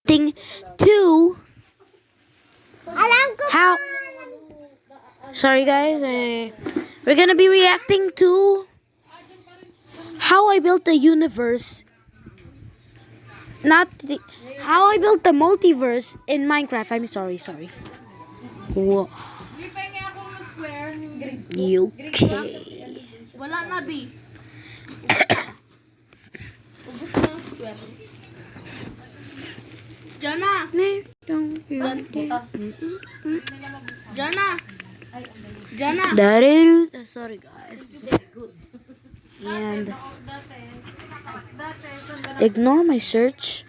reacting to how. Sorry, guys. We're gonna be reacting to how I built the universe. Not the, how I built the multiverse in Minecraft. I'm sorry. Whoa. Okay. Wala na, B. Jana! Jana! Sorry, guys. And ignore my search.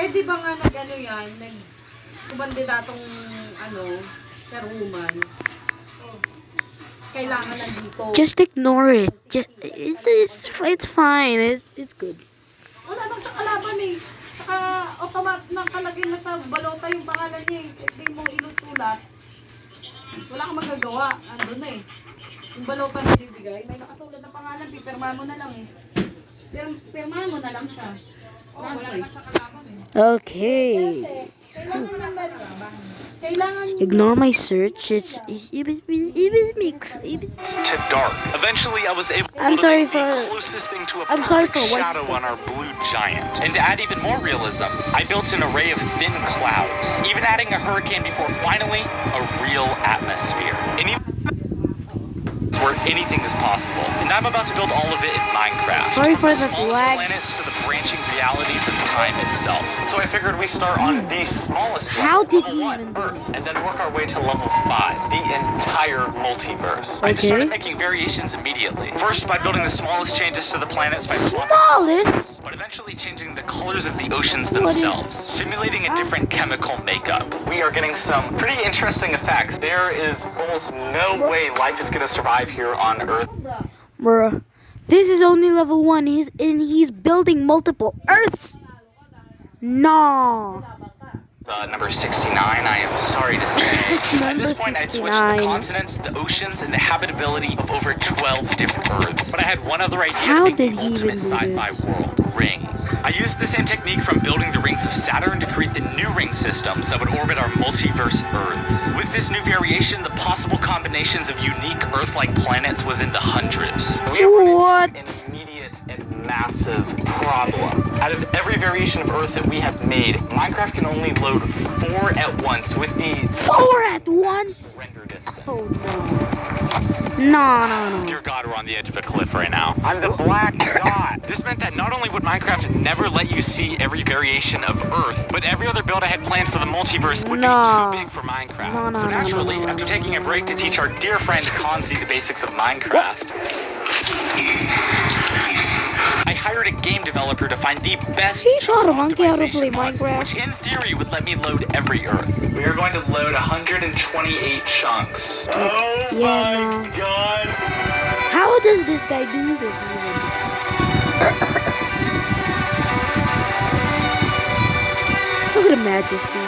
Di ba nga nag-ano yan, nag-kubandidatong chairwoman. Kailangan nandito. Just ignore it. It's fine. It's good. Wala nang sa kalaban eh. Saka nakalagay na sa balota yung pangalan niya eh. Hindi mo inutulat. Wala kang magagawa. Ando na eh. Yung balota na bibigay, may nakasulat na pangalan. Pipirmahan mo na lang eh. Pirmahan mo na lang siya. Wala choice. Okay. Ignore my search. It mixed. To dark. Eventually, I was able I'm to sorry make for- the closest thing to a I'm sorry perfect for white shadow stuff. on our blue giant. And to add even more realism, I built an array of thin clouds, even adding a hurricane before finally a real atmosphere. And even where anything is possible. And I'm about to build all of it in Minecraft. Sorry From for the the smallest lag. planets to the branching realities of time itself. So I figured we start on the smallest How level, did he level 1, even do Earth, and then work our way to level 5, the entire multiverse. I just Okay. started making variations immediately. First by building the smallest changes to the planets by swapping Smallest? but eventually changing the colors of the oceans themselves, simulating a different chemical makeup. We are getting some pretty interesting effects. There is almost no way life is going to survive here on Earth. Bruh. This is only level 1. He's building multiple Earths. No. Number 69, I am sorry to say. At this point, I'd switched the 69. continents, the oceans, and the habitability of over 12 different Earths. But I had one other idea How to make did the he even ultimate do sci-fi this? world. Rings. I used the same technique from building the rings of Saturn to create the new ring systems that would orbit our multiverse Earths. With this new variation, the possible combinations of unique Earth-like planets was in the hundreds. We have What? an immediate and massive problem. Out of every variation of Earth that we have made, Minecraft can only load 4 at once with the 4 at once? render distance. Oh no. No. Dear God, we're on the edge of a cliff right now. I'm the black dot. This meant that not only would Minecraft never let you see every variation of Earth, but every other build I had planned for the multiverse would No. be too big for Minecraft. No, So naturally, no. after taking a break to teach our dear friend Kanzi the basics of Minecraft, I hired a game developer to find the best He taught a monkey how to optimization play mods, Minecraft. which in theory would let me load every Earth. We are going to load 128 chunks. Oh Yeah, my no. God. How does this guy do this even? Look at the majesty.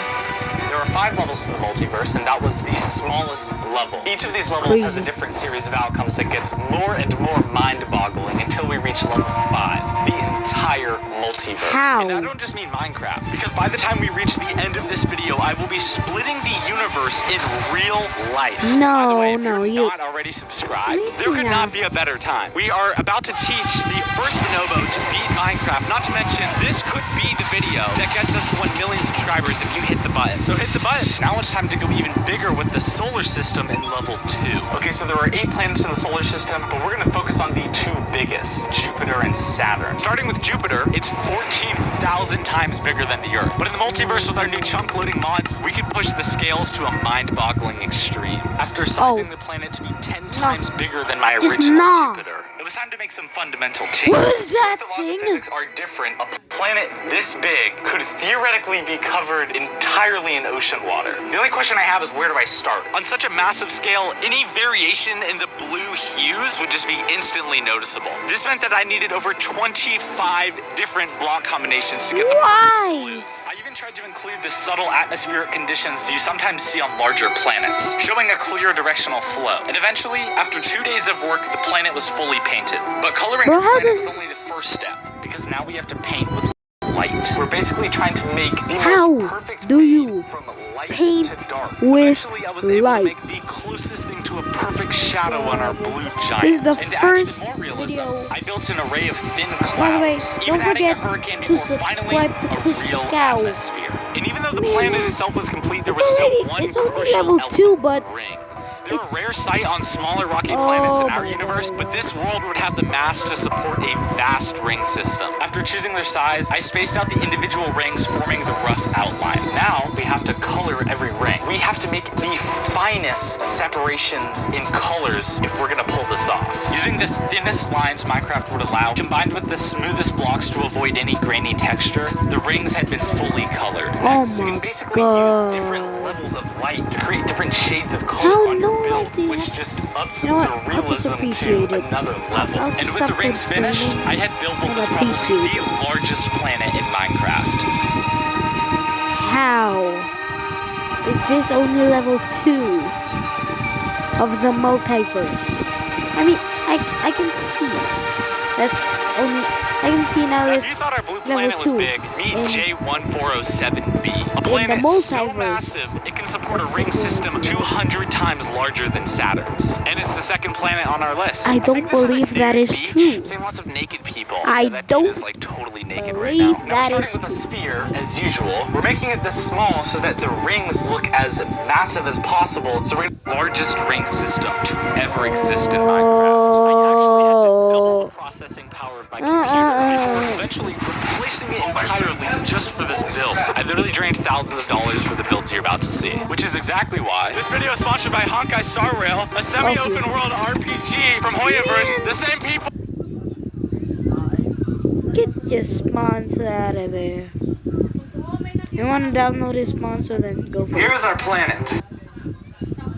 There are 5 levels to the multiverse, and that was the smallest level. Each of these levels has a Crazy. different series of outcomes that gets more and more mind-boggling until we reach level 5, the entire multiverse. How? And I don't just mean Minecraft, because by the time we reach the end of this video, I will be splitting the universe in real life. By the way, if you're not already subscribed, there could not be a better time. We are about to teach the first bonobo to beat Minecraft, not to mention this could be the video that gets us to 1 million subscribers if you hit the button. So hit the button. Now it's time to go even bigger with the solar system in level 2. Okay, so there are 8 planets in the solar system, but we're going to focus on the 2 biggest, Jupiter and Saturn. Starting with Jupiter, it's 14,000 times bigger than the Earth. But in the multiverse with our new chunk loading mods, we can push the scales to a mind-boggling extreme. After sizing the planet to be 10 times bigger than my Just original no. Jupiter, it was time to make some fundamental changes. What is that Since the laws thing? of physics are different, a planet this big could theoretically be covered entirely in ocean water. The only question I have is where do I start? On such a massive scale, any variation in the blue hues would just be instantly noticeable. This meant that I needed over 25 different block combinations to get the Why? perfect blues. I even tried to include the subtle atmospheric conditions you sometimes see on larger planets, showing a clear directional flow. And eventually, after 2 days of work, the planet was fully painted. But coloring Bro, the how planet does- was only the first step. because now we have to paint with light. We're basically trying to make the How most perfect do fade you from light paint to dark. with Eventually, I was able light? to make the closest thing to a perfect shadow on our blue giant. This is the and to first add even more realism, video. I built an array of thin clouds. By the way, even don't adding a forget hurricane to before finally subscribe to a Chris real Cow. atmosphere. And even though the Man, planet itself was complete, there was it's still one only crucial level element: 2, but rings. They're a it's- rare sight on smaller rocky planets in Oh our my universe, God. but this world would have the mass to support a vast ring system. After choosing their size, I spaced out the individual rings, forming the rough outline. Now we have to color every ring. We have to make the finest separations in colors if we're gonna pull this off. Using the thinnest lines Minecraft would allow, combined with the smoothest blocks to avoid any grainy texture, the rings had been fully colored. Oh Next, you my can basically God. use different levels of light to create different shades of color How on your no build, life do you which have? just ups You know what? the I'll just realism appreciate to it. another level. I'll And just with the stop rings finished, complaining I had built what and was probably appreciate the it. largest planet in Minecraft. How is this only level 2 of the multiverse? I mean, I can see. That's only I can see now. Now, That's if you thought our blue level planet was 2 big, meet in J1407b. A the planet so multiverse massive, it can support a of ring this system world. 200 times larger than Saturn's. And it's the second planet on our list. I don't think this is a believe that nude is beach. true. I'm seeing lots of naked people. I Yeah, that don't dude is like totally naked right believe now. Now that we're is starting with a true. sphere, as usual. We're making it this small so that the rings look as massive as possible. So we're the largest ring system to ever exist in Minecraft. I actually had to double the processing power of my computer before eventually replacing it entirely just for this build. I literally drained thousands of dollars for the builds you're about to see, which is exactly why this video is sponsored by Honkai Star Rail, a semi-open world RPG from Hoyaverse, the same people. Get your sponsor out of there. You want to download his sponsor, then go for it. Here's our planet.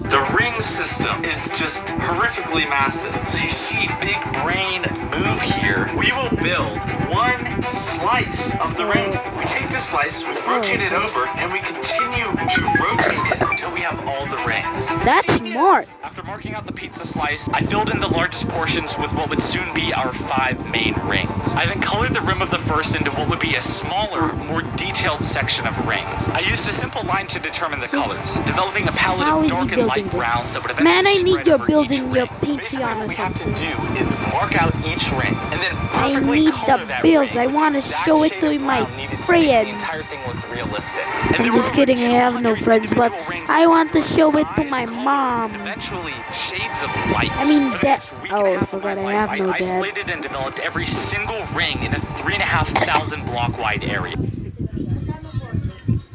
The ring system is just horrifically massive. So you see Big Brain move here. We will build one slice of the ring. We take this slice, we rotate it over, and we continue to rotate it until we have all the rings. That's smart. After marking out the pizza slice, I filled in the largest portions with what would soon be our 5 main rings. I then colored the rim of the first into what would be a smaller, more detailed section of rings. I used a simple line to determine the colors, developing a palette How of is he dark and building light this? browns that would eventually Man, I need spread your over building each your ring. Patreon Basically, or what we have to something. do is mark out each ring and then I perfectly need color the that builds. ring I with want the to exact show it shade to of my brown needed to make the friends. entire thing look realistic. And I'm there just were kidding. I over have no 200 friends, but individual rings I want to show it to size, my color, mom. and eventually shades of light. I mean, For the next week and oh, a I half of forgot my I life, have no I dad. isolated and developed every single ring in a 3,500 block wide area.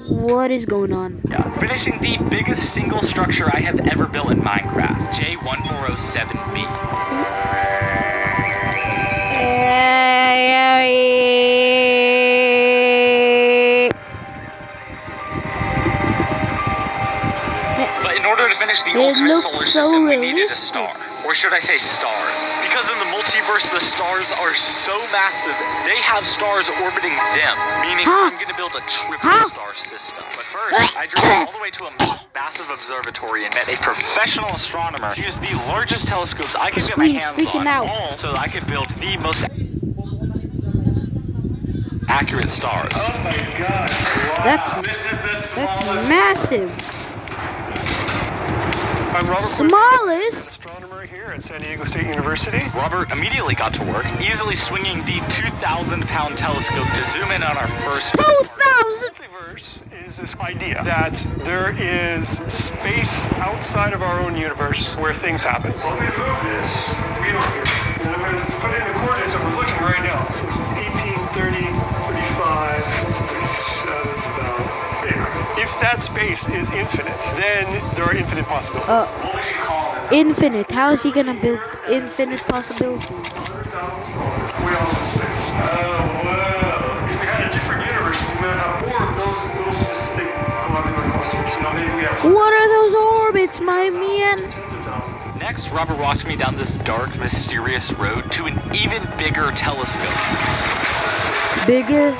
What is going on? Finishing the biggest single structure I have ever built in Minecraft, J1407b. But in order to finish the ultimate looks solar so system, we needed a realistic. star. Or should I say stars? Because in the multiverse, the stars are so massive, they have stars orbiting them, meaning I'm going to build a triple star system. But first, I drove all the way to a massive observatory and met a professional astronomer who used the largest telescopes I could get my Screen's hands freaking on, out. all so that I could build the most accurate stars. Oh my god. Wow. That's This is the smallest. massive. I'm Robert Smallest? astronomer here at San Diego State University. Robert immediately got to work, easily swinging the 2,000-pound telescope to zoom in on our first 2,000. Multiverse is this idea that there is space outside of our own universe where things happen. So I'm going to move this wheel here, and I'm going to put in the coordinates that we're looking right now. So this is 18, 30, 35, 37, it's about there. If that space is infinite, then there are infinite possibilities. What would you call it? Infinite. How is he gonna build infinite possibilities? 100,000 stars way off in space. Oh, wow. If we had a different universe, we would have more of those little specific globular clusters. You know, maybe we have What are those orbits, my man? tens of thousands. Next, Robert walked me down this dark, mysterious road to an even bigger telescope. Bigger?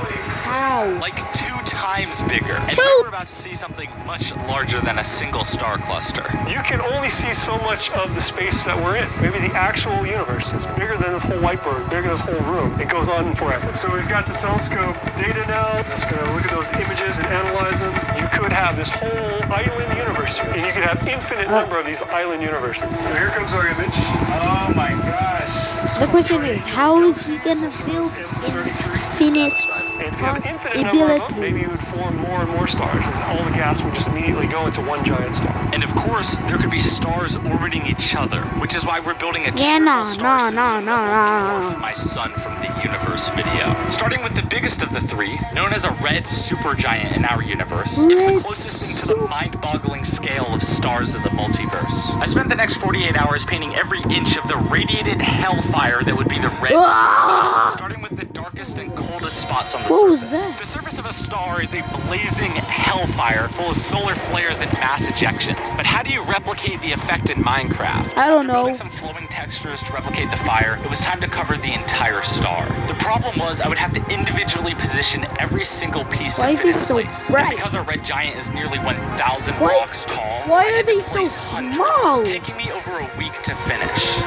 How? Like 2 times bigger. And here we're about to see something much larger than a single star cluster. You can only see so much of the space that we're in. Maybe the actual universe is bigger than this whole whiteboard, bigger than this whole room. It goes on forever. So we've got the telescope data now. It's going to look at those images and analyze them. You could have this whole island universe here, and you could have infinite number of these island universes. So here comes our image. Oh my gosh. The question is, how is he gonna build infinite And if you have an infinite number of them, maybe you would form more and more stars, and all the gas would just immediately go into one giant star. And of course, there could be stars orbiting each other, which is why we're building a triple star system that will dwarf my sun from the universe video. Starting with the biggest of the three, known as a red supergiant in our universe, it's the closest thing to the mind-boggling scale of stars of the multiverse. I spent the next 48 hours painting every inch of the radiated hellfire that would be the red supergiant, starting with the darkest and coldest spots on the surface. The surface of a star is a blazing hellfire full of solar flares and mass ejections. But how do you replicate the effect in Minecraft? I don't know. Building some flowing textures to replicate the fire, it was time to cover the entire star. The problem was I would have to individually position every single piece to fit in place. And because our red giant is nearly 1,000 blocks tall, why are they so small? Taking me over a week to finish.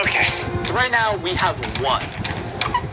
Okay, so right now we have one.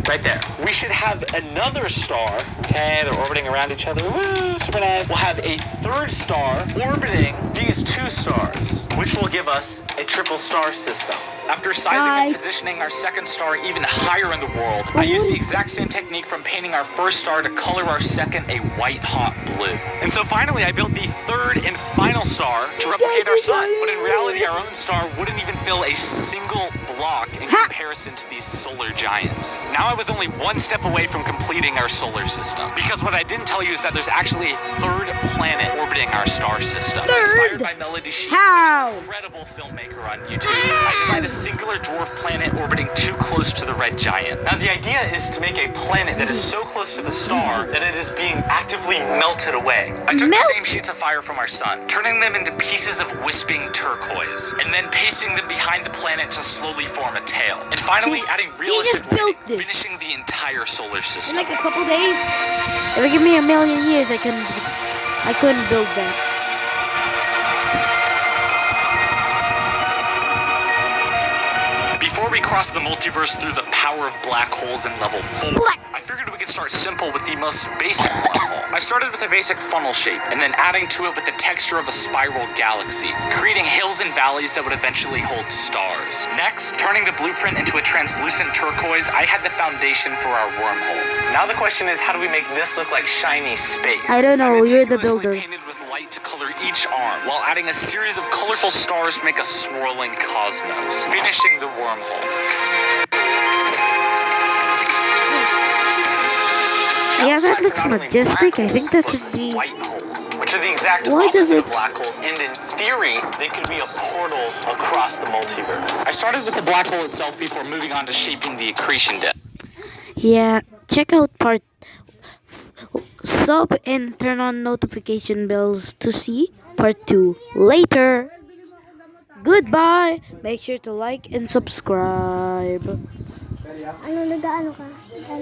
Right there. We should have another star. Okay, they're orbiting around each other. Woo, super nice. We'll have a third star orbiting these two stars, which will give us a triple star system. After sizing and positioning our second star even higher in the world, I used the exact same technique from painting our first star to color our second a white hot blue. And so finally I built the third and final star to replicate our sun. But in reality, our own star wouldn't even fill a single block in comparison to these solar giants. Now I was only one step away from completing our solar system. Because what I didn't tell you is that there's actually a third planet orbiting our star system. Inspired by Melody Sheep, an incredible filmmaker on YouTube. I designed a singular dwarf planet orbiting too close to the red giant. Now the idea is to make a planet that is so close to the star that it is being actively melted away. I took the same sheets of fire from our sun, turning them into pieces of wisping turquoise, and then pasting them behind the planet to slowly form a tail. And finally adding realistic lighting, finishing the entire solar system. In like a couple days? If you give me a million years, I couldn't build that. Before we cross the multiverse through the power of black holes in level 4, I figured we could start simple with the most basic black hole. I started with a basic funnel shape, and then adding to it with the texture of a spiral galaxy, creating hills and valleys that would eventually hold stars. Next, turning the blueprint into a translucent turquoise, I had the foundation for our wormhole. Now the question is, how do we make this look like shiny space? I don't know, you're the builder. Painted with light to color each arm, while adding a series of colorful stars to make a swirling cosmos, finishing the wormhole. Yeah, that looks majestic. I think that should be white holes, which are the exact opposite of black holes, and in theory, they could be a portal across the multiverse. I started with the black hole itself before moving on to shaping the accretion depth. Yeah, check out sub and turn on notification bells to see part 2 later. Goodbye. Make sure to like and subscribe. Ano, nag-ano ka?